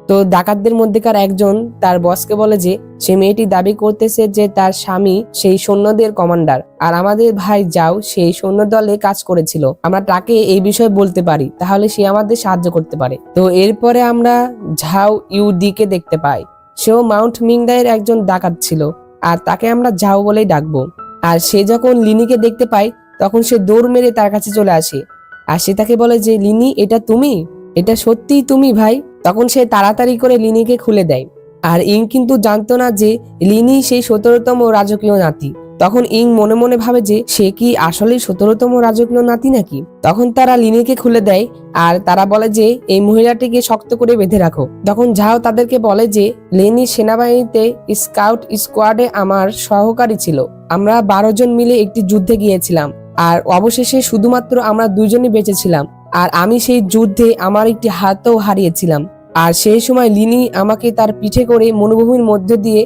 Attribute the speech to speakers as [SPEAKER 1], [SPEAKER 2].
[SPEAKER 1] তো ডাকাতদের মধ্যেকার একজন তার বসকে বলে যে সে মেয়েটি দাবি করতেছে যে তার স্বামী সেই সৈন্যদের কমান্ডার, আর আমাদের ভাই যাও সেই সৈন্য দলে কাজ করেছিল, আমরা তাকে এই বিষয়ে বলতে পারি, তাহলে সে আমাদের সাহায্য করতে পারে। তো এরপরে আমরা ঝাও ইউডি কে দেখতে পাই। সেও মাউন্ট মিংদাইয়ের একজন ডাকাত ছিল, আর তাকে আমরা ঝাও বলেই ডাকবো। আর সে যখন লিনিকে দেখতে পায় তখন সে দৌড় মেরে তার কাছে চলে আসে, আর সে তাকে বলে যে লিনি, এটা তুমি? এটা সত্যিই তুমি ভাই? তখন সে তাড়াতাড়ি করে লিনিকে খুলে দেয়। আর ইং কিন্তু জানতো না যে লিনি সেই 17তম রাজকীয় নাতি। তখন ইং মনে মনে ভাবে যে সে কি আসলেই 17তম রাজকীয় নাতি নাকি। তখন তারা লিনিকে খুলে দেয়, আর তারা বলে যে এই মহিলাটিকে শক্ত করে বেঁধে রাখো। তখন ঝাও তাদেরকে বলে যে লিনি সেনাবাহিনীতে স্কাউট স্কোয়াডে আমার সহকারী ছিল, আমরা 12 জন মিলে একটি যুদ্ধে গিয়েছিলাম, আর অবশেষে শুধুমাত্র আমরা 2 জনই বেঁচেছিলাম, আর আমি সেই যুদ্ধে আমার একটি হাতও হারিয়েছিলাম। আর সেই সময় লিনি আমাকে তার পিঠে করে মরুভূমির মধ্যে দিয়ে